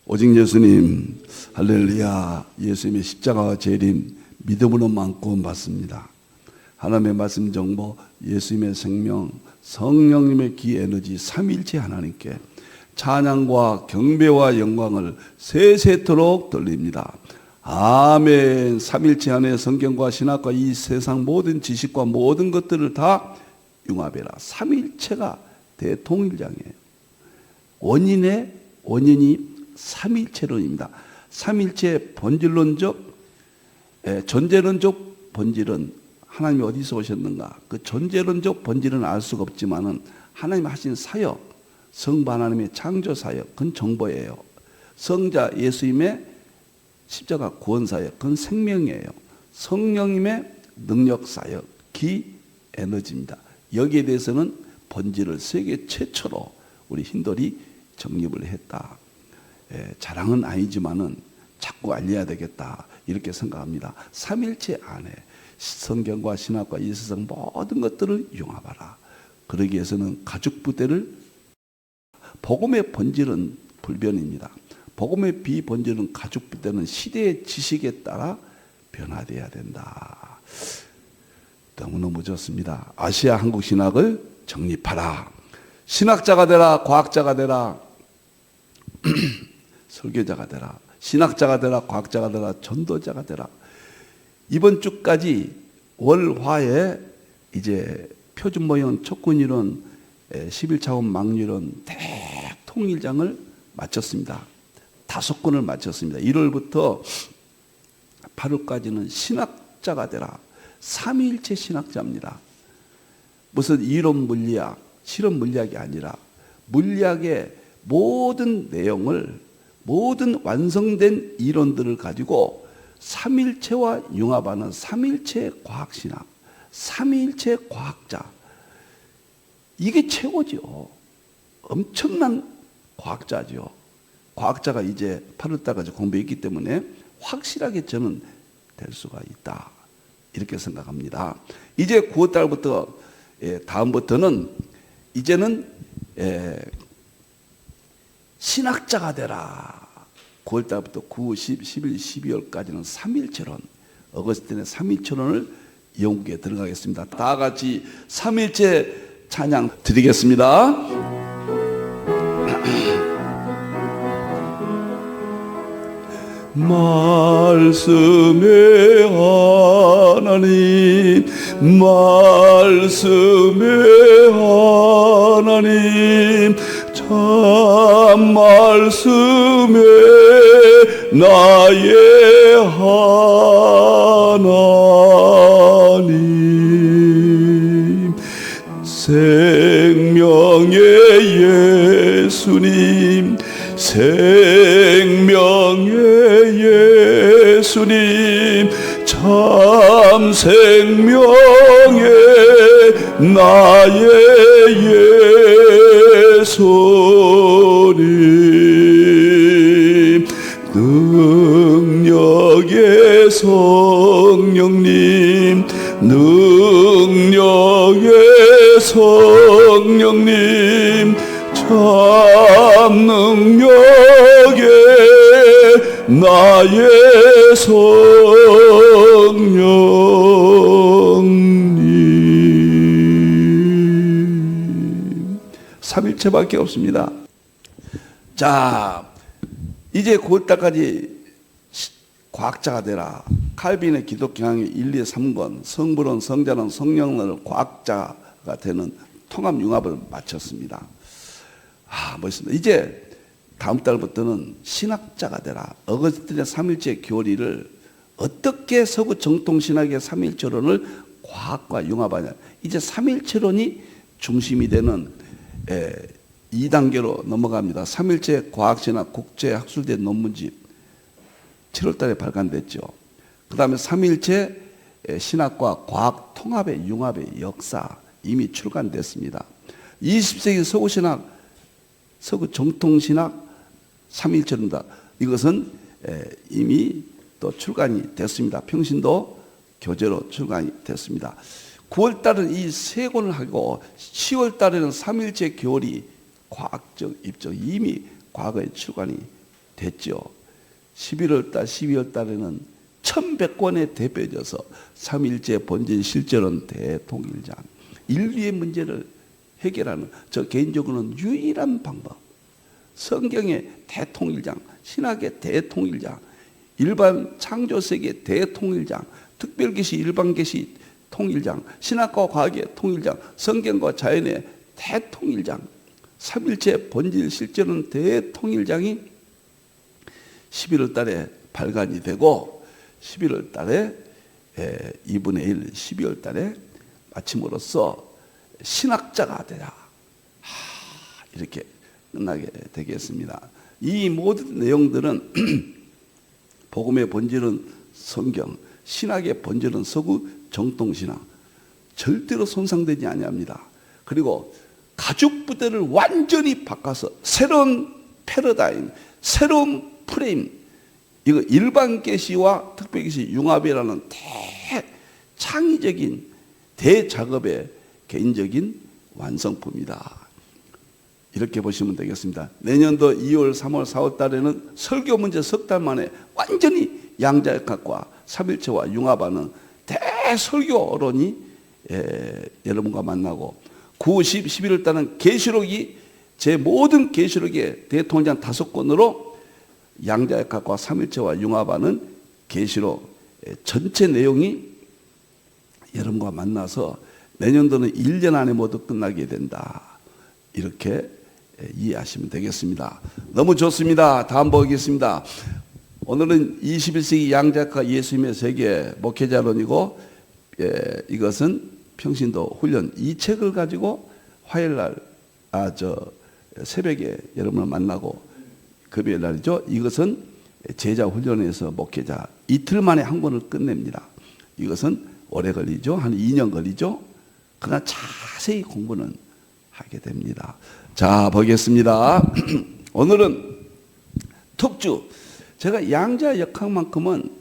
오직 예수님, 할렐루야. 예수님의 십자가와 재림, 믿음으로만 구원받습니다. 하나님의 말씀 정보, 예수님의 생명, 성령님의 기 에너지, 삼위일체 하나님께 찬양과 경배와 영광을 세세토록 돌립니다. 아멘. 삼위일체 안에 성경과 신학과 이 세상 모든 지식과 모든 것들을 다 융합해라. 삼위일체가 대통일장이에요. 원인이 삼위일체론입니다. 삼위일체의 본질론적, 존재론적 본질은 하나님이 어디서 오셨는가? 그 존재론적 본질은 알 수가 없지만은 하나님 하신 사역, 성부 하나님의 창조 사역, 그건 정보예요. 성자 예수님의 십자가 구원 사역, 그건 생명이에요. 성령님의 능력 사역, 기 에너지입니다. 여기에 대해서는 본질을 세계 최초로 우리 힌돌이 정립을 했다. 자랑은 아니지만은 자꾸 알려야 되겠다 이렇게 생각합니다. 삼일체 안에 성경과 신학과 이 세상 모든 것들을 융합하라. 그러기 위해서는 가죽 부대를, 복음의 본질은 불변입니다. 복음의 비본질은 가죽 부대는 시대의 지식에 따라 변화되어야 된다. 너무너무 좋습니다. 아시아 한국 신학을 정립하라. 신학자가 되라. 과학자가 되라. 설교자가 되라. 신학자가 되라. 과학자가 되라. 전도자가 되라. 이번 주까지 월화에 이제 표준모형 촉근이론 11차원 망리론 대통일장을 마쳤습니다. 5권을 마쳤습니다. 1월부터 8월까지는 신학자가 되라. 삼위일체 신학자입니다. 무슨 이론 물리학, 실험 물리학이 아니라 물리학의 모든 내용을, 모든 완성된 이론들을 가지고 삼일체와 융합하는 삼일체 과학신학, 삼위일체 과학자. 이게 최고죠. 엄청난 과학자죠. 과학자가 이제 8월달까지 공부했기 때문에 확실하게 저는 될 수가 있다. 이렇게 생각합니다. 이제 9월달부터 다음부터는 이제는 신학자가 되라. 9월달부터 9, 10, 11, 12월까지는 삼일체론, 어거스틴의 삼일체론을 연구에 들어가겠습니다. 다 같이 삼일체 찬양 드리겠습니다. 말씀의 하나님, 말씀의 하나님, 참 말씀에 나의 하나님, 생명의 예수님, 생명의 예수님, 참 생명의 나의 예수님, 능력의 성령님, 능력의 성령님, 참 능력의 나의 성령님. 삼일체밖에 없습니다. 자, 이제 9월달까지 과학자가 되라. 칼빈의 기독경향의 1, 2, 3권, 성부론, 성자론, 성령론을 과학자가 되는 통합 융합을 마쳤습니다. 멋있습니다. 이제 다음 달부터는 신학자가 되라. 어거스틴의 삼일체 교리를 어떻게 서구 정통신학의 삼일체론을 과학과 융합하냐. 이제 삼일체론이 중심이 되는 2단계로 넘어갑니다. 삼일체 과학신학 국제학술대 논문집 7월 달에 발간됐죠. 그 다음에 삼일체 신학과 과학 통합의 융합의 역사 이미 출간됐습니다. 20세기 서구신학, 서구 정통신학 삼일체론다. 이것은 이미 또 출간이 됐습니다. 평신도 교재로 출간이 됐습니다. 9월 달은 이 세 권을 하고 10월 달에는 삼일체 교리 과학적 입증 이미 과거에 출간이 됐죠. 11월 달, 12월 달에는 1100권에 대표져서 삼일체 본질 실제론 대통일장, 인류의 문제를 해결하는 저 개인적으로는 유일한 방법. 성경의 대통일장, 신학의 대통일장, 일반 창조세계 대통일장, 특별계시, 일반계시 통일장, 신학과 과학의 통일장, 성경과 자연의 대통일장, 삼일체 본질 실제론 대통일장이 11월 달에 발간이 되고 11월 달에 2분의 1, 12월 달에 마침으로써 신학자가 되라. 이렇게 끝나게 되겠습니다. 이 모든 내용들은 복음의 본질은 성경, 신학의 본질은 서구 정통신학, 절대로 손상되지 아니합니다. 그리고 가죽 부대를 완전히 바꿔서 새로운 패러다임, 새로운 프레임, 이거 일반 계시와 특별 계시 융합이라는 대창의적인 대작업의 개인적인 완성품이다. 이렇게 보시면 되겠습니다. 내년도 2월, 3월, 4월 달에는 설교 문제 석 달 만에 완전히 양자역학과 삼일체와 융합하는 대설교론이 여러분과 만나고 9, 10, 11월 달은 계시록이 제 모든 계시록의 대통령 5권으로 양자역학과 삼일체와 융합하는 계시록 전체 내용이 여러분과 만나서 내년도는 1년 안에 모두 끝나게 된다. 이렇게 이해하시면 되겠습니다. 너무 좋습니다. 다음 보겠습니다. 오늘은 21세기 양자역학 예수님의 세계 목회자론이고, 이것은 평신도 훈련 이 책을 가지고 화요일날 새벽에 여러분을 만나고 금요일 날이죠. 이것은 제자 훈련에서 목회자 이틀 만에 한 권을 끝냅니다. 이것은 오래 걸리죠. 한 2년 걸리죠. 그러나 자세히 공부는 하게 됩니다. 자, 보겠습니다. 오늘은 특주. 제가 양자역학만큼은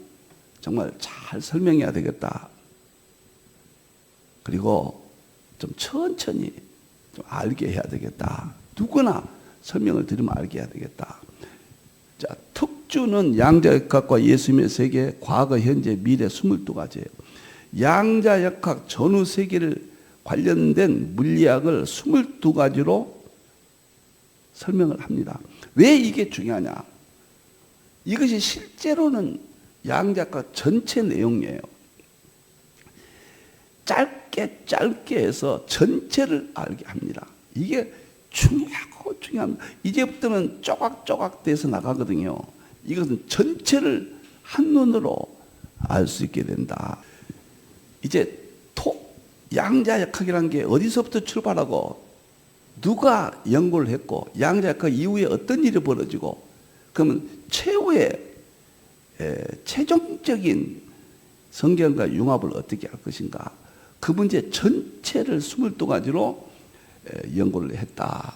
정말 잘 설명해야 되겠다. 그리고 좀 천천히 좀 알게 해야 되겠다. 누구나 설명을 드리면 알게 해야 되겠다. 자, 특주는 양자역학과 예수님의 세계, 과거, 현재, 미래 22가지예요. 양자역학 전후 세계를 관련된 물리학을 22가지로 설명을 합니다. 왜 이게 중요하냐? 이것이 실제로는 양자역학 전체 내용이에요. 짧게 해서 전체를 알게 합니다. 이게 중요하고 중요합니다. 이제부터는 조각조각 돼서 나가거든요. 이것은 전체를 한눈으로 알 수 있게 된다. 이제 양자역학이라는 게 어디서부터 출발하고 누가 연구를 했고 양자역학 이후에 어떤 일이 벌어지고 그러면 최후의 최종적인 성경과 융합을 어떻게 할 것인가, 그 문제 전체를 22가지로 연구를 했다.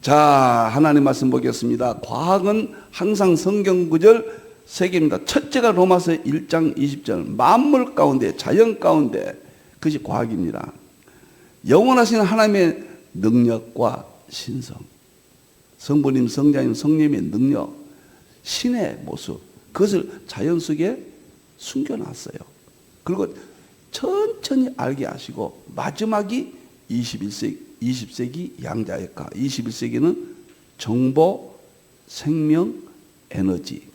자, 하나님 말씀 보겠습니다. 과학은 항상 성경 구절 3개입니다. 첫째가 로마서 1장 20절, 만물 가운데, 자연 가운데, 그것이 과학입니다. 영원하신 하나님의 능력과 신성, 성부님, 성자님, 성령님의 능력, 신의 모습, 그것을 자연 속에 숨겨놨어요. 그리고 천천히 알게 하시고 마지막이 20세기 양자역학, 21세기는 정보, 생명, 에너지.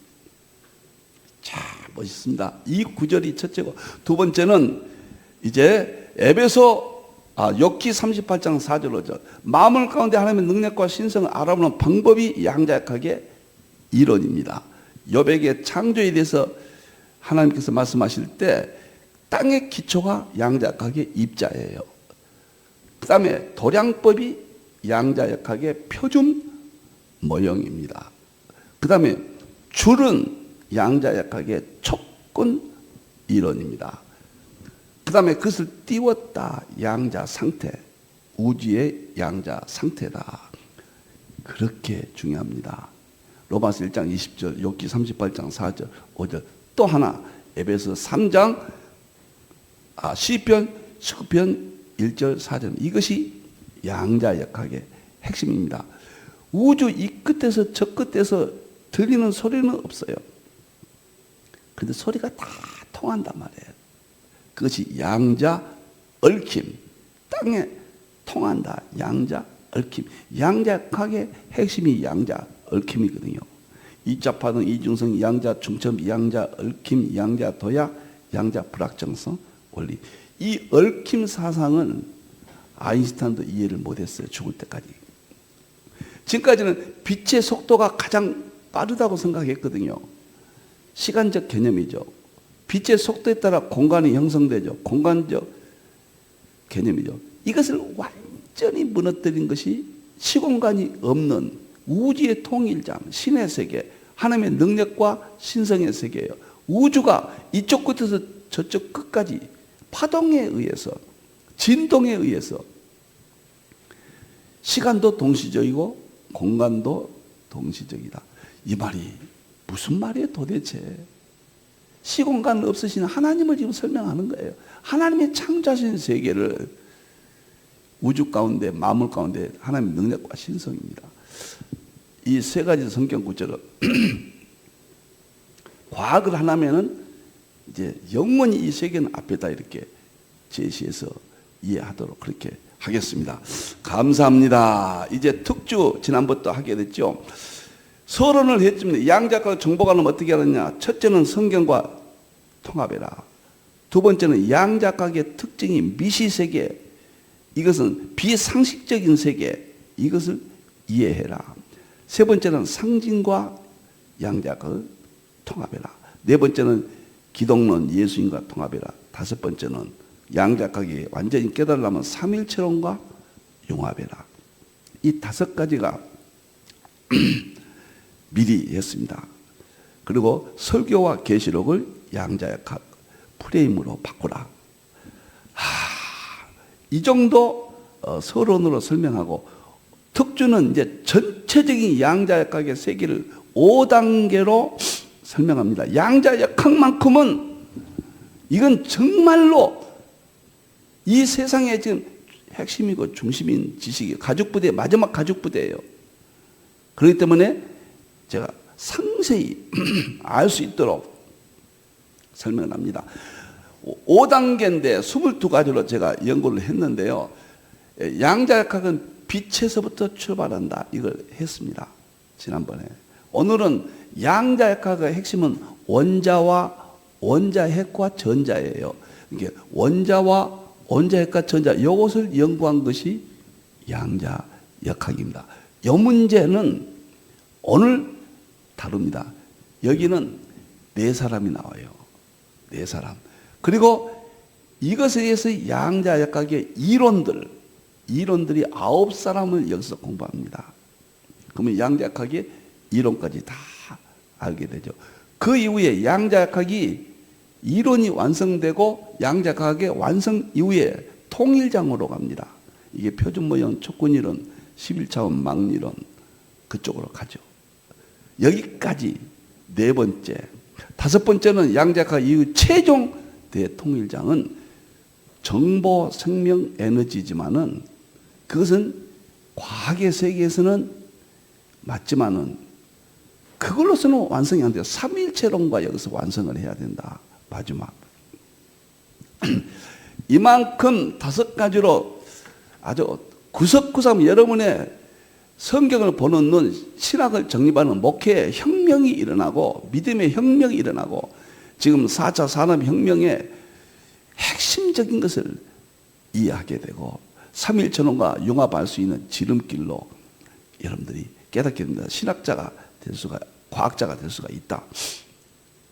자, 멋있습니다. 이 구절이 첫째고, 두 번째는 이제 욥기 38장 4절 5절, 마음을 가운데 하나님의 능력과 신성을 알아보는 방법이 양자역학의 이론입니다. 욥에게 창조에 대해서 하나님께서 말씀하실 때 땅의 기초가 양자역학의 입자예요. 그 다음에 도량법이 양자역학의 표준 모형입니다. 그 다음에 줄은 양자역학의 촉근 이론입니다. 그 다음에 그것을 띄웠다. 양자 상태, 우주의 양자 상태다. 그렇게 중요합니다. 로마서 1장 20절, 욥기 38장 4절, 5절, 또 하나 에베소 3장, 시편 19편 1절 4절, 이것이 양자역학의 핵심입니다. 우주 이 끝에서 저 끝에서 들리는 소리는 없어요. 그런데 소리가 다 통한단 말이에요. 그것이 양자 얽힘. 땅에 통한다. 양자 얽힘. 양자역학의 핵심이 양자 얽힘이거든요. 이자파동, 이중성, 양자 중첩, 양자 얽힘, 양자 도약, 양자 불확정성 원리. 이 얽힘 사상은 아인슈타인도 이해를 못했어요. 죽을 때까지. 지금까지는 빛의 속도가 가장 빠르다고 생각했거든요. 시간적 개념이죠. 빛의 속도에 따라 공간이 형성되죠. 공간적 개념이죠. 이것을 완전히 무너뜨린 것이 시공간이 없는 우주의 통일장, 신의 세계, 하나님의 능력과 신성의 세계예요. 우주가 이쪽 끝에서 저쪽 끝까지 파동에 의해서, 진동에 의해서 시간도 동시적이고 공간도 동시적이다. 이 말이 무슨 말이에요 도대체? 시공간 없으신 하나님을 지금 설명하는 거예요. 하나님의 창조하신 세계를 우주 가운데, 만물 가운데 하나님의 능력과 신성입니다. 이 세 가지 성경 구절을 과학을 하려면은 이제 영원히 이 세계는 앞에다 이렇게 제시해서 이해하도록 그렇게 하겠습니다. 감사합니다. 이제 특주 지난번부터 하게 됐죠. 서론을 했습니다. 양자과 정보관은 어떻게 하느냐. 첫째는 성경과 통합해라. 두 번째는 양자각의 특징이 미시세계, 이것은 비상식적인 세계, 이것을 이해해라. 세 번째는 상징과 양자각을 통합해라. 네 번째는 기독론 예수님과 통합해라. 다섯 번째는 양자각이 완전히 깨달으려면 삼일체론과 융합해라. 이 다섯 가지가 미리 했습니다. 그리고 설교와 계시록을 양자역학 프레임으로 바꾸라. 이 정도 서론으로 설명하고, 특주는 이제 전체적인 양자역학의 세계를 5단계로 설명합니다. 양자역학만큼은 이건 정말로 이 세상에 지금 핵심이고 중심인 지식이 가죽부대, 마지막 가죽부대예요. 그렇기 때문에 제가 상세히 알 수 있도록 설명을 합니다. 5단계인데 22가지로 제가 연구를 했는데요. 양자역학은 빛에서부터 출발한다. 이걸 했습니다. 지난번에. 오늘은 양자역학의 핵심은 원자와 원자핵과 전자예요. 이게 원자와 원자핵과 전자, 이것을 연구한 것이 양자역학입니다. 이 문제는 오늘 다룹니다. 여기는 4사람이 나와요. 4사람. 그리고 이것에 의해서 양자역학의 이론들이 9사람을 여기서 공부합니다. 그러면 양자역학의 이론까지 다 알게 되죠. 그 이후에 양자역학이 이론이 완성되고 양자역학의 완성 이후에 통일장으로 갑니다. 이게 표준모형 촉근이론, 11차원 망리론 그쪽으로 가죠. 여기까지 4번째. 5번째는 양자역학 이후 최종 대통일장은 정보, 생명, 에너지지만은 그것은 과학의 세계에서는 맞지만은 그걸로서는 완성이 안 돼요. 삼일체론과 여기서 완성을 해야 된다. 마지막. 이만큼 5가지로 아주 구석구석 여러분의 성경을 보는 눈, 신학을 정립하는 목회의 혁명이 일어나고 믿음의 혁명이 일어나고 지금 4차 산업혁명의 핵심적인 것을 이해하게 되고 삼일천원과 융합할 수 있는 지름길로 여러분들이 깨닫게 됩니다. 신학자가 될 수가, 과학자가 될 수가 있다.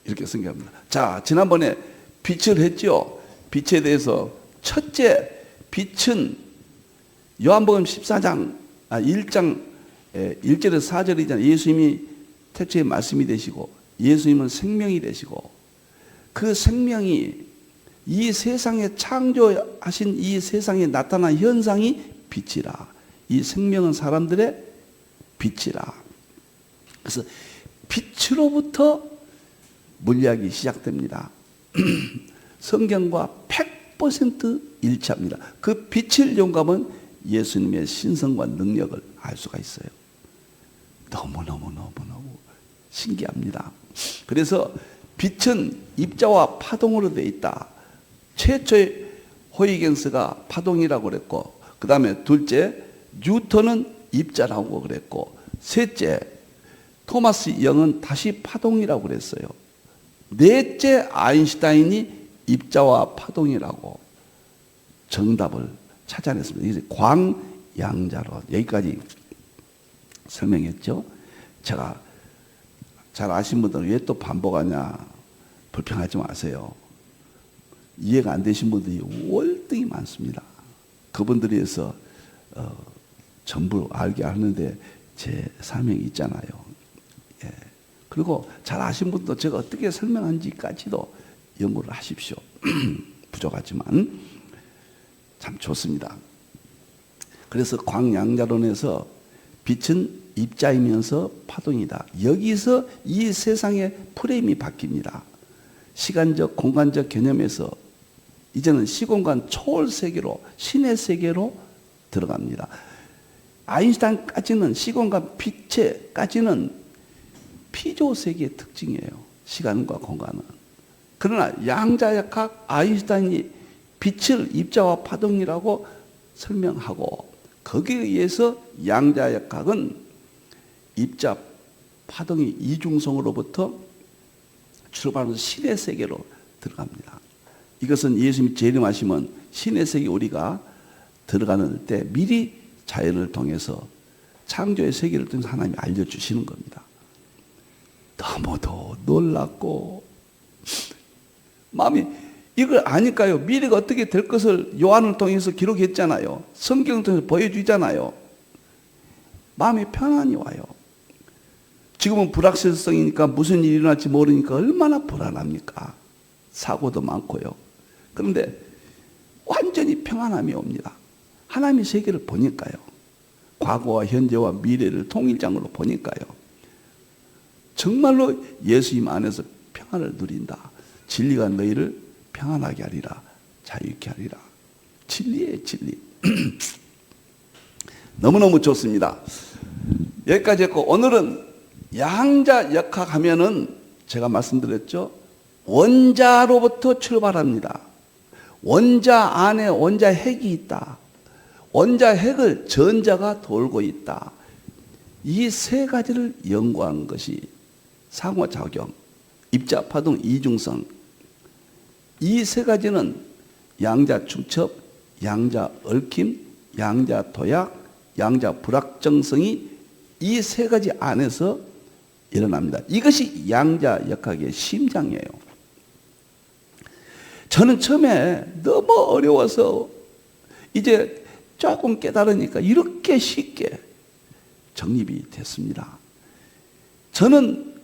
이렇게 생각합니다. 자, 지난번에 빛을 했죠. 빛에 대해서 첫째, 빛은 요한복음 14장 1장 1절에서 4절이잖아요. 예수님이 태초에 말씀이 되시고 예수님은 생명이 되시고 그 생명이 이 세상에 창조하신 이 세상에 나타난 현상이 빛이라. 이 생명은 사람들의 빛이라. 그래서 빛으로부터 물리학이 시작됩니다. 성경과 100% 일치합니다. 그 빛을 연구하면 예수님의 신성과 능력을 알 수가 있어요. 너무너무 신기합니다. 그래서 빛은 입자와 파동으로 되어 있다. 최초의 호이겐스가 파동이라고 그랬고, 그 다음에 둘째 뉴턴은 입자라고 그랬고, 셋째 토마스 영은 다시 파동이라고 그랬어요. 넷째 아인슈타인이 입자와 파동이라고 정답을 찾아냈습니다. 이제 광양자론, 여기까지 설명했죠. 제가 잘 아신 분들은 왜 또 반복하냐 불평하지 마세요. 이해가 안 되신 분들이 월등히 많습니다. 그분들에 의해서 전부 알게 하는데 제 사명이 있잖아요. 예. 그리고 잘 아신 분도 제가 어떻게 설명한지까지도 연구를 하십시오. 부족하지만 참 좋습니다. 그래서 광양자론에서 빛은 입자이면서 파동이다. 여기서 이 세상의 프레임이 바뀝니다. 시간적, 공간적 개념에서 이제는 시공간 초월 세계로, 신의 세계로 들어갑니다. 아인슈타인까지는 시공간 빛에까지는 피조 세계의 특징이에요. 시간과 공간은. 그러나 양자역학 아인슈타인이 빛을 입자와 파동이라고 설명하고, 거기에 의해서 양자역학은 입자, 파동의 이중성으로부터 출발하면서 신의 세계로 들어갑니다. 이것은 예수님이 재림하시면 신의 세계 우리가 들어가는 때 미리 자연을 통해서 창조의 세계를 통해서 하나님이 알려주시는 겁니다. 너무도 놀랍고 마음이 이걸 아니까요. 미래가 어떻게 될 것을 요한을 통해서 기록했잖아요. 성경을 통해서 보여주잖아요. 마음이 편안히 와요. 지금은 불확실성이니까 무슨 일이 일어날지 모르니까 얼마나 불안합니까? 사고도 많고요. 그런데 완전히 평안함이 옵니다. 하나님의 세계를 보니까요. 과거와 현재와 미래를 통일장으로 보니까요. 정말로 예수님 안에서 평안을 누린다. 진리가 너희를 평안하게 하리라. 자유케 하리라. 진리예요, 진리. 너무너무 좋습니다. 여기까지 했고, 오늘은 양자역학 하면은 제가 말씀드렸죠. 원자로부터 출발합니다. 원자 안에 원자핵이 있다. 원자핵을 전자가 돌고 있다. 이 세 가지를 연구하는 것이 상호작용, 입자파동 이중성. 이 세 가지는 양자 중첩, 양자 얽힘, 양자 도약, 양자 불확정성이 이 세 가지 안에서 일어납니다. 이것이 양자역학의 심장이에요. 저는 처음에 너무 어려워서 이제 조금 깨달으니까 이렇게 쉽게 정립이 됐습니다. 저는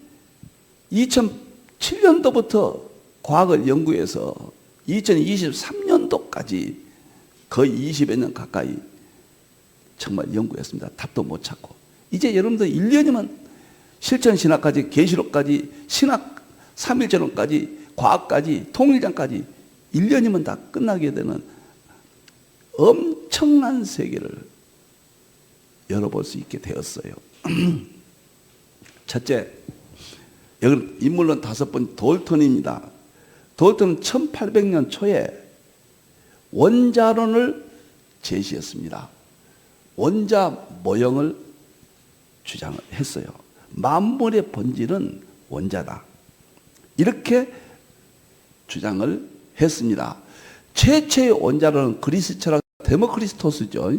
2007년도부터 과학을 연구해서 2023년도까지 거의 20여 년 가까이 정말 연구했습니다. 답도 못 찾고. 이제 여러분들 1년이면 실천신학까지, 계시록까지, 신학 3일전론까지, 과학까지, 통일장까지 1년이면 다 끝나게 되는 엄청난 세계를 열어볼 수 있게 되었어요. 첫째, 여기 인물론 5번 돌턴입니다. 돌턴은 1800년 초에 원자론을 제시했습니다. 원자 모형을 주장을 했어요. 만물의 본질은 원자다. 이렇게 주장을 했습니다. 최초의 원자론은 그리스 철학 데모크리스토스죠.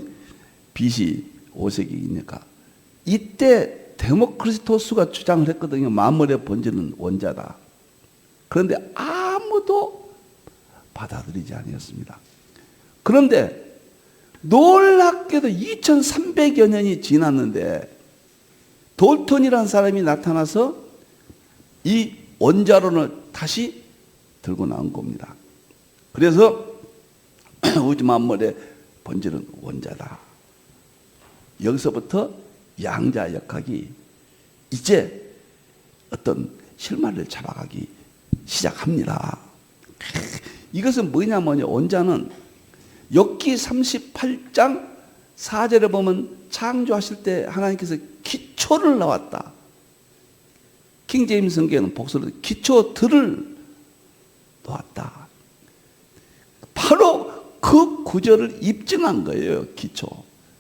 BC 5세기이니까. 이때 데모크리스토스가 주장을 했거든요. 만물의 본질은 원자다. 그런데 아무도 받아들이지 아니었습니다. 그런데 놀랍게도 2300여 년이 지났는데 돌턴이라는 사람이 나타나서 이 원자론을 다시 들고 나온 겁니다. 그래서 우주 만물의 본질은 원자다. 여기서부터 양자역학이 이제 어떤 실마리를 잡아가기 시작합니다. 이것은 뭐냐면요. 원자는 욥기 38장 4절에 보면 창조하실 때 하나님께서 기초를 놓았다. 킹제임스 성경에는 복수로 기초들을 놓았다. 바로 그 구절을 입증한 거예요. 기초.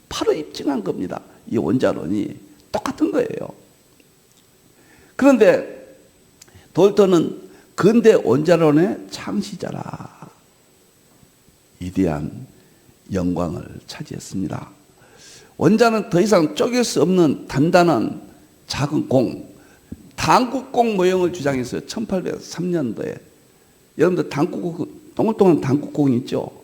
바로 입증한 겁니다. 이 원자론이 똑같은 거예요. 그런데 돌턴은 근대 원자론의 창시자라. 위대한 영광을 차지했습니다. 원자는 더 이상 쪼갤 수 없는 단단한 작은 공, 당국공 모형을 주장했어요. 1803년도에. 여러분들 동글동글 당국공이 있죠?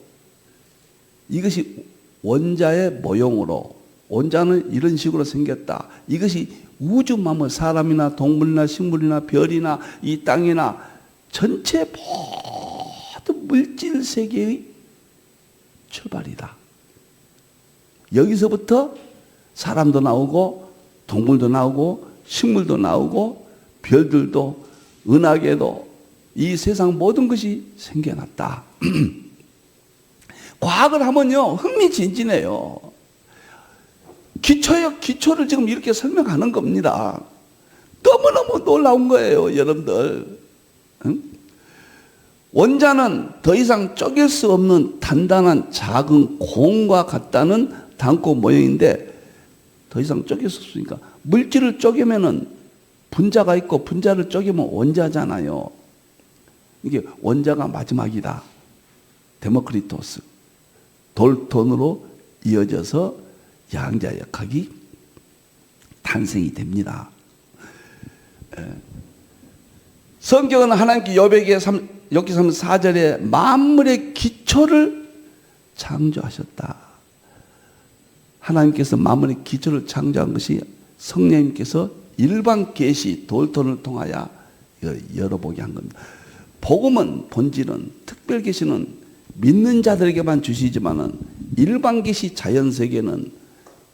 이것이 원자의 모형으로, 원자는 이런 식으로 생겼다. 이것이 우주 만물, 사람이나 동물이나 식물이나 별이나 이 땅이나 전체 모든 물질 세계의 출발이다. 여기서부터 사람도 나오고 동물도 나오고 식물도 나오고 별들도 은하계도 이 세상 모든 것이 생겨났다. 과학을 하면요 흥미진진해요. 기초를 지금 이렇게 설명하는 겁니다. 너무너무 놀라운 거예요, 여러분들. 응? 원자는 더 이상 쪼갤 수 없는 단단한 작은 공과 같다는 단국 모형인데 더 이상 쪼갤 수 없으니까 물질을 쪼개면은 분자가 있고 분자를 쪼개면 원자잖아요. 이게 원자가 마지막이다. 데모크리토스. 돌턴으로 이어져서 양자역학이 탄생이 됩니다. 성경은 하나님께 욥에게 욥기 4절에 만물의 기초를 창조하셨다. 하나님께서 만물의 기초를 창조한 것이 성령님께서 일반 계시 돌턴을 통하여 열어보게 한 겁니다. 복음은 본질은 특별 계시는 믿는 자들에게만 주시지만은 일반 계시 자연 세계는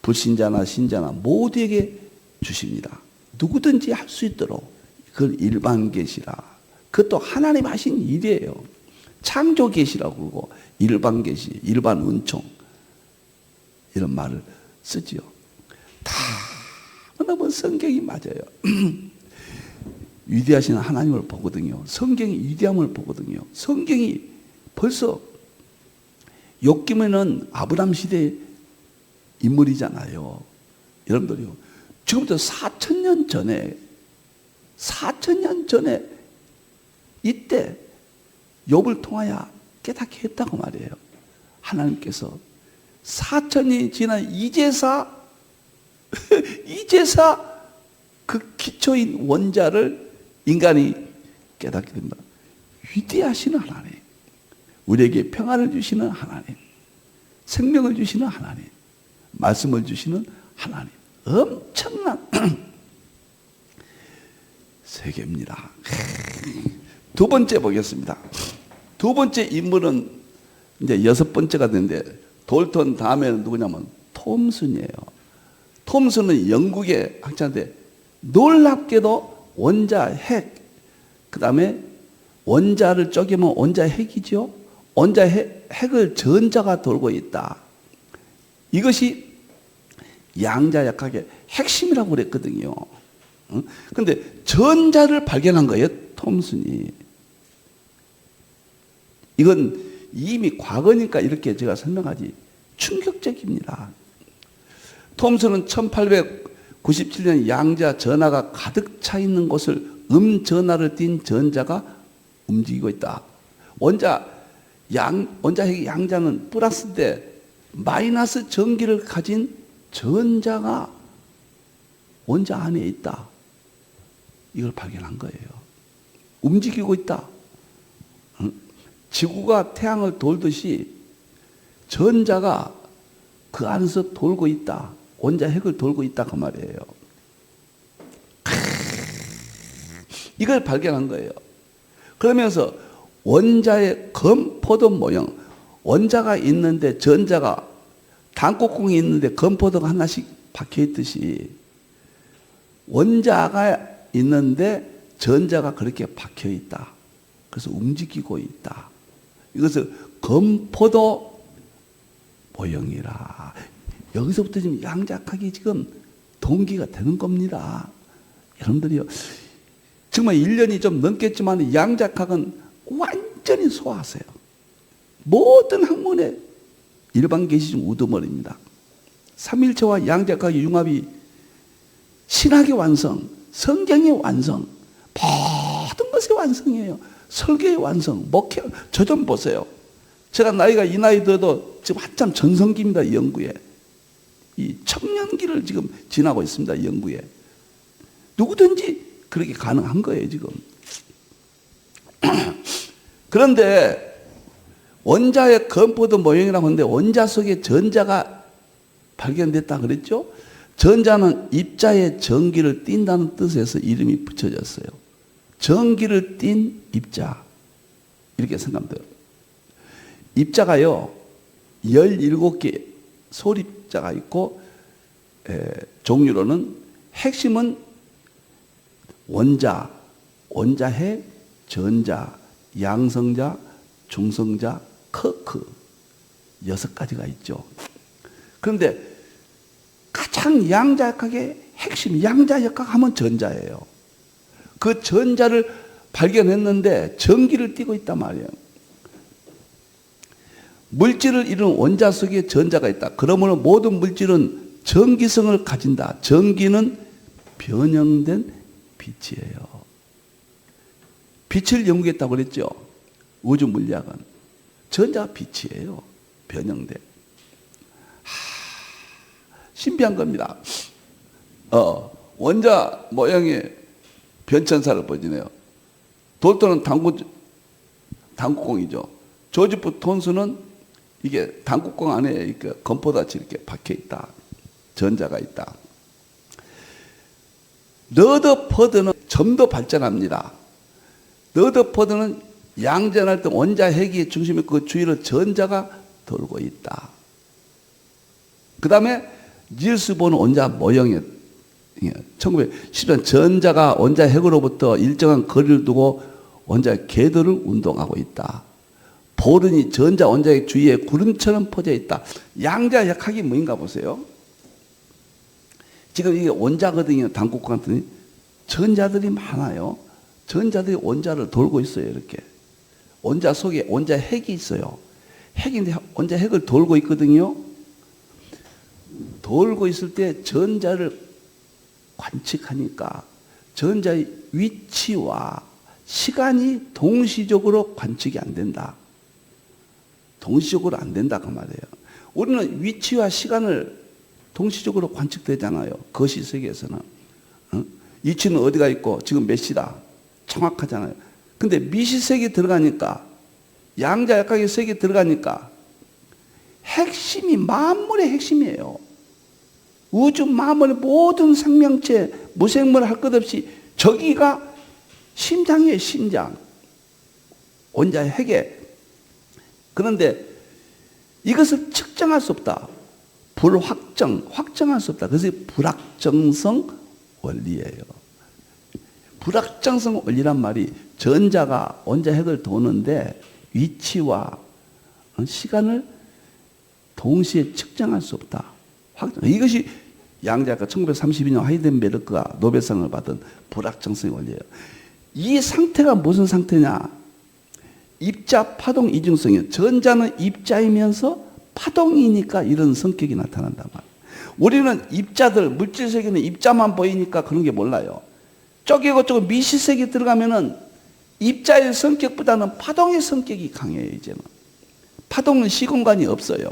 불신자나 신자나 모두에게 주십니다. 누구든지 할 수 있도록 그걸 일반 계시라. 그것도 하나님 하신 일이에요. 창조 계시라고 그러고 일반 계시, 일반 은총 이런 말을 쓰지요. 다 너무 성경이 맞아요. 위대하신 하나님을 보거든요. 성경이 위대함을 보거든요. 성경이 벌써 욥기면은 아브람 시대 인물이잖아요. 여러분들요. 지금부터 4,000년 전에 이때 욥을 통하여 깨닫게 했다고 말이에요. 하나님께서 4,000년이 지난 이제사 그 기초인 원자를 인간이 깨닫게 됩니다. 위대하신 하나님, 우리에게 평안을 주시는 하나님, 생명을 주시는 하나님, 말씀을 주시는 하나님, 엄청난 세계입니다. 두 번째 보겠습니다. 두 번째 인물은 이제 6번째가 되는데 돌턴 다음에는 누구냐면 톰슨이에요. 톰슨은 영국의 학자인데 놀랍게도 원자 핵, 그 다음에 원자를 쪼개면 원자 핵이죠. 원자 핵을 전자가 돌고 있다. 이것이 양자역학의 핵심이라고 그랬거든요. 그런데 전자를 발견한 거예요, 톰슨이. 이건 이미 과거니까 이렇게 제가 설명하지 충격적입니다. 톰슨은 1897년 양자 전하가 가득 차 있는 곳을 전하를 띤 전자가 움직이고 있다. 원자핵 양자는 플러스인데 마이너스 전기를 가진 전자가 원자 안에 있다. 이걸 발견한 거예요. 움직이고 있다. 지구가 태양을 돌듯이 전자가 그 안에서 돌고 있다. 원자핵을 돌고 있다 그 말이에요. 이걸 발견한 거예요. 그러면서 원자의 건포도 모형, 원자가 있는데 전자가 단국공이 있는데 건포도가 하나씩 박혀 있듯이 원자가 있는데 전자가 그렇게 박혀 있다. 그래서 움직이고 있다. 이것을 건포도 모형이라. 여기서부터 지금 양자학이 지금 동기가 되는 겁니다. 여러분들이요, 정말 1년이 좀 넘겠지만 양자학은 완전히 소화하세요. 모든 학문의 일반 계시 중 우두머리입니다. 삼일체와 양자학의 융합이 신학의 완성, 성경의 완성, 모든 것의 완성이에요. 설교의 완성, 목회, 저 좀 보세요. 제가 나이가 이 나이 들어도 지금 한참 전성기입니다, 연구에. 이 청년기를 지금 지나고 있습니다, 연구에. 누구든지 그렇게 가능한 거예요, 지금. 그런데 원자의 건포도 모형이라고 하는데 원자 속에 전자가 발견됐다 그랬죠? 전자는 입자의 전기를 띈다는 뜻에서 이름이 붙여졌어요. 전기를 띤 입자. 이렇게 생각하면 돼요. 입자가요, 17개 소립자가 있고, 종류로는 핵심은 원자, 원자핵, 전자, 양성자, 중성자, 커크 6가지가 있죠. 그런데 가장 양자역학의 핵심, 양자역학 하면 전자예요. 그 전자를 발견했는데 전기를 띠고 있단 말이에요. 물질을 이루는 원자 속에 전자가 있다. 그러므로 모든 물질은 전기성을 가진다. 전기는 변형된 빛이에요. 빛을 연구했다고 그랬죠. 우주 물리학은 전자가 빛이에요. 변형된. 신비한 겁니다. 원자 모양의 변천사를 보지네요. 돌도는 당구공이죠. 조지프 톤스는 이게 당구공 안에 이렇게 건포같이 이렇게 박혀 있다. 전자가 있다. 러더퍼드는 좀 더 발전합니다. 러더퍼드는 양전할 때 원자 핵이 중심에 그 주위로 전자가 돌고 있다. 그 다음에 닐스 보는 원자 모형에 1910년 전자가 원자 핵으로부터 일정한 거리를 두고 원자 궤도를 운동하고 있다. 보른이 전자 원자핵 주위에 구름처럼 퍼져 있다. 양자역학이 뭐인가 보세요. 지금 이게 원자거든요. 당국과 같은 전자들이 많아요. 전자들이 원자를 돌고 있어요. 이렇게 원자 속에 원자 핵이 있어요. 핵인데 원자 핵을 돌고 있거든요. 돌고 있을 때 전자를 관측하니까 전자의 위치와 시간이 동시적으로 관측이 안 된다. 동시적으로 안 된다 그 말이에요. 우리는 위치와 시간을 동시적으로 관측되잖아요. 거시 세계에서는. 위치는 어디가 있고 지금 몇 시다. 정확하잖아요. 근데 미시세계 들어가니까 양자역학의 세계 들어가니까 핵심이 만물의 핵심이에요. 우주 만물의 모든 생명체 무생물 할 것 없이 저기가 심장이에요. 심장. 원자의 핵에. 그런데 이것을 측정할 수 없다. 확정할 수 없다. 그래서 불확정성 원리예요. 불확정성 원리란 말이 전자가 원자 핵을 도는데 위치와 시간을 동시에 측정할 수 없다. 이것이 양자가 1932년 하이덴베르크가 노벨상을 받은 불확정성의 원리예요. 이 상태가 무슨 상태냐? 입자 파동 이중성이에요. 전자는 입자이면서 파동이니까 이런 성격이 나타난단 말이에요. 우리는 입자들, 물질 세계는 입자만 보이니까 그런 게 몰라요. 쪼개고 미시세계 들어가면은 입자의 성격보다는 파동의 성격이 강해요, 이제는. 파동은 시공간이 없어요.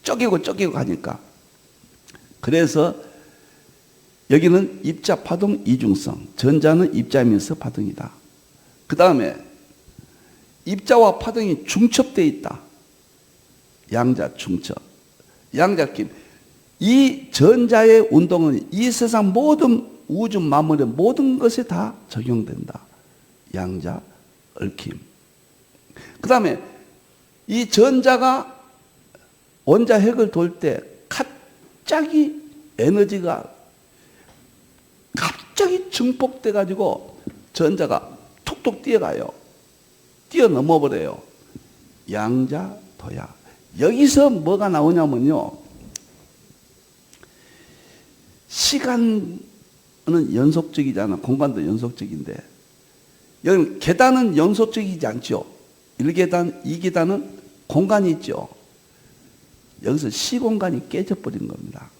쪼개고 가니까. 그래서 여기는 입자 파동 이중성. 전자는 입자이면서 파동이다. 그 다음에 입자와 파동이 중첩되어 있다. 양자 중첩. 양자낌. 이 전자의 운동은 이 세상 모든 우주 만물의 모든 것에 다 적용된다. 양자 얽힘. 그 다음에 이 전자가 원자 핵을 돌 때 갑자기 에너지가 갑자기 증폭돼 가지고 전자가 툭툭 뛰어가요. 뛰어넘어 버려요. 양자 도야. 여기서 뭐가 나오냐면요. 시간 연속적이잖아. 공간도 연속적인데 여기는 계단은 연속적이지 않죠. 1계단, 2계단은 공간이 있죠. 여기서 시공간이 깨져버린 겁니다.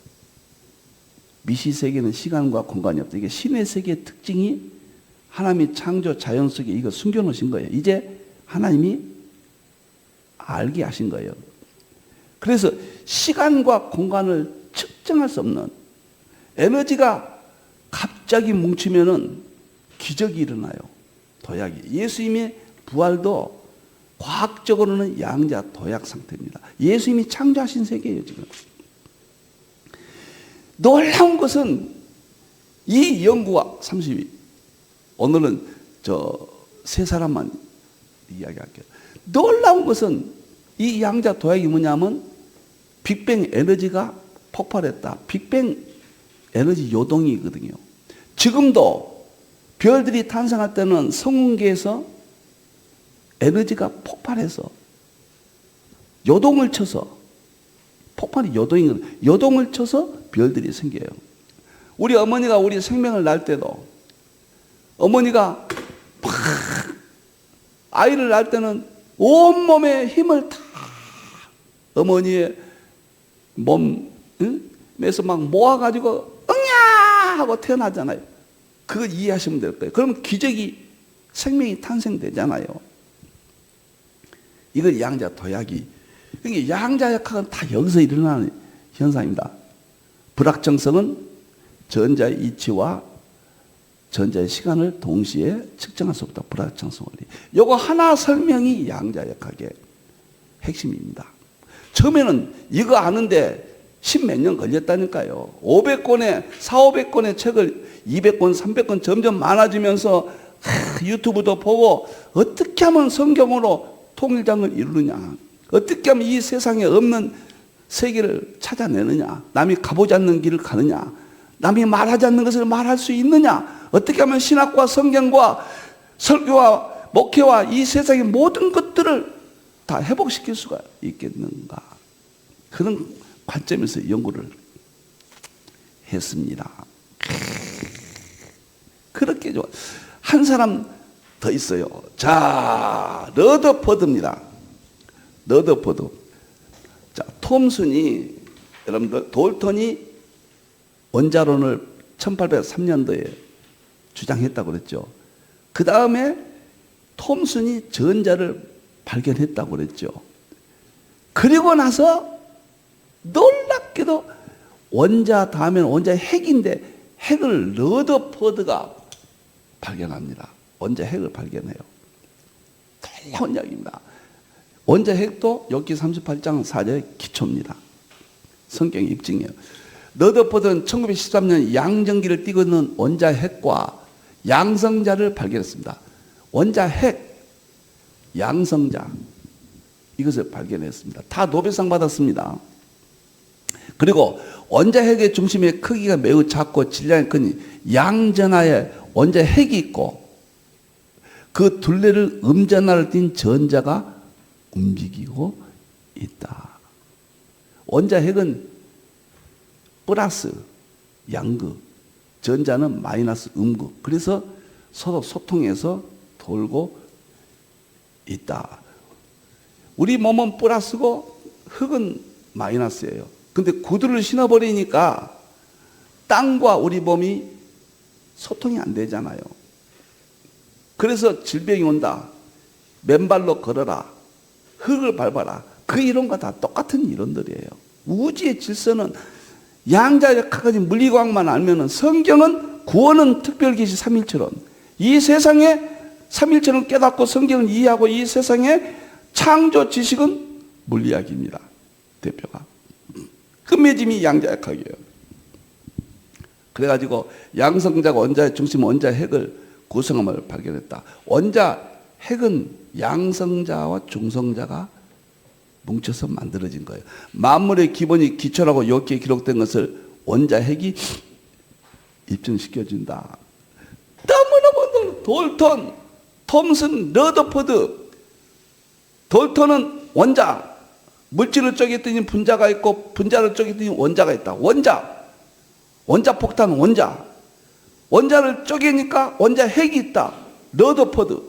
미시세계는 시간과 공간이 없다. 이게 신의 세계의 특징이 하나님이 창조 자연 속에 이거 숨겨놓으신 거예요. 이제 하나님이 알게 하신 거예요. 그래서 시간과 공간을 측정할 수 없는 에너지가 갑자기 뭉치면은 기적이 일어나요. 도약이. 예수님의 부활도 과학적으로는 양자 도약 상태입니다. 예수님이 창조하신 세계예요, 지금. 놀라운 것은 이 연구가 30위. 오늘은 세 사람만 이야기할게요. 놀라운 것은 이 양자 도약이 뭐냐면 빅뱅 에너지가 폭발했다. 빅뱅 에너지 요동이거든요. 지금도 별들이 탄생할 때는 성운계에서 에너지가 폭발해서 요동을 쳐서 폭발이 요동이거든요. 요동을 쳐서 별들이 생겨요. 우리 어머니가 우리 생명을 낳을 때도 어머니가 막 아이를 낳을 때는 온몸에 힘을 다 어머니의 몸에서 막 모아가지고 응야 하고 태어나잖아요. 그거 이해하시면 될 거예요. 그러면 기적이 생명이 탄생되잖아요. 이걸 양자 도약이. 그러니까 양자역학은 다 여기서 일어나는 현상입니다. 불확정성은 전자의 이치와 전자의 시간을 동시에 측정할 수 없다. 불확정성 원리. 요거 하나 설명이 양자역학의 핵심입니다. 처음에는 이거 아는데 10몇 년 걸렸다니까요. 500권의 400~500권의 책을 200권, 300권 점점 많아지면서 유튜브도 보고 어떻게 하면 성경으로 통일장을 이루느냐, 어떻게 하면 이 세상에 없는 세계를 찾아내느냐, 남이 가보지 않는 길을 가느냐, 남이 말하지 않는 것을 말할 수 있느냐, 어떻게 하면 신학과 성경과 설교와 목회와 이 세상의 모든 것들을 다 회복시킬 수가 있겠는가, 그런 관점에서 연구를 했습니다. 그렇게 좋아. 한 사람 더 있어요. 자, 러더퍼드입니다. 러더퍼드. 자, 톰슨이, 여러분들, 돌턴이 원자론을 1803년도에 주장했다고 그랬죠. 그 다음에 톰슨이 전자를 발견했다고 그랬죠. 그리고 나서 놀랍게도 원자 다음에는 원자의 핵인데 핵을 러더퍼드가 발견합니다. 원자 핵을 발견해요. 놀라운 이야기입니다. 원자 핵도 욥기 38장 4절의 기초입니다. 성경이 입증해요. 러더퍼드는 1913년 양전기를 띠고 있는 원자 핵과 양성자를 발견했습니다. 원자 핵, 양성자, 이것을 발견했습니다. 다 노벨상 받았습니다. 그리고 원자 핵의 중심의 크기가 매우 작고 질량이 크니 양전하에 원자 핵이 있고 그 둘레를 음전하를 띤 전자가 움직이고 있다. 원자 핵은 플러스 양극, 전자는 마이너스 음극. 그래서 서로 소통해서 돌고 있다. 우리 몸은 플러스고 흙은 마이너스예요. 근데 구두를 신어버리니까 땅과 우리 몸이 소통이 안 되잖아요. 그래서 질병이 온다. 맨발로 걸어라. 흙을 밟아라. 그 이론과 다 똑같은 이론들이에요. 우주의 질서는 양자역학까지 물리과학만 알면은 성경은 구원은 특별계시 삼일체론. 이 세상에 삼일체론 깨닫고 성경을 이해하고 이 세상에 창조 지식은 물리학입니다. 대표가. 끝맺음이 양자역학이에요. 그래가지고 양성자가 원자의 중심 원자 핵을 구성함을 발견했다. 원자 핵은 양성자와 중성자가 뭉쳐서 만들어진 거예요. 만물의 기본이 기초라고 욥기에 기록된 것을 원자 핵이 입증시켜준다. 너무너무 돌턴, 톰슨, 러더퍼드. 돌턴은 원자, 물질을 쪼개뜨린 분자가 있고 분자를 쪼개뜨린 원자가 있다. 원자 폭탄 원자. 원자를 쪼개니까 원자 핵이 있다. 러더퍼드.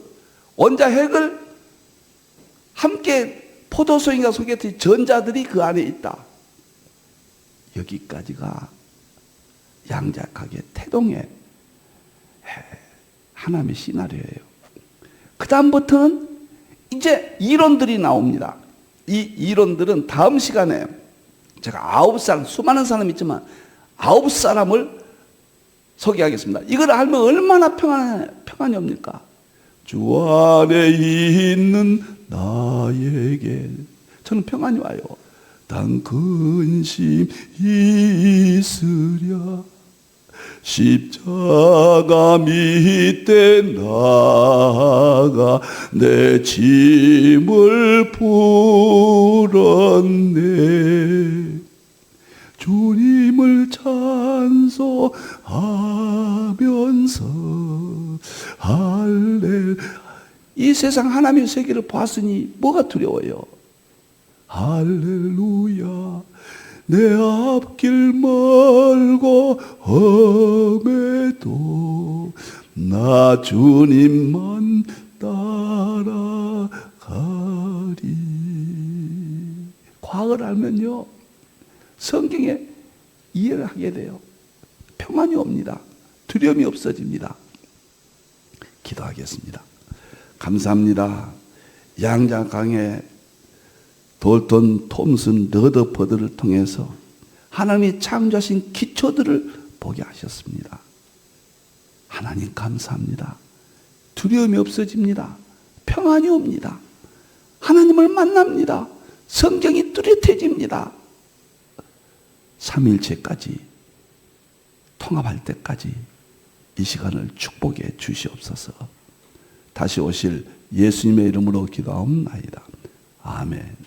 원자 핵을 함께 포도송이가 속였듯이 전자들이 그 안에 있다. 여기까지가 양자각의 태동의 하나님의 시나리오예요. 그 다음부터는 이제 이론들이 나옵니다. 이 이론들은 다음 시간에 제가 9살, 수많은 사람이 있지만 9사람을 소개하겠습니다. 이걸 알면 얼마나 평안이 옵니까? 주 안에 있는 나에게 저는 평안이 와요. 단 근심 있으랴 십자가 밑에 나가 내 짐을 풀었네. 주님을 찬송하면서 할렐. 이 세상 하나님의 세계를 봤으니 뭐가 두려워요? 할렐루야. 내 앞길 멀고 험해도 나 주님만 따라가리. 과거를 알면요, 성경에 이해를 하게 돼요. 평안이 옵니다. 두려움이 없어집니다. 기도하겠습니다. 감사합니다. 양자강의 돌턴, 톰슨, 러더퍼드를 통해서 하나님이 창조하신 기초들을 보게 하셨습니다. 하나님 감사합니다. 두려움이 없어집니다. 평안이 옵니다. 하나님을 만납니다. 성경이 뚜렷해집니다. 삼일체까지 통합할 때까지 이 시간을 축복해 주시옵소서. 다시 오실 예수님의 이름으로 기도하옵나이다. 아멘.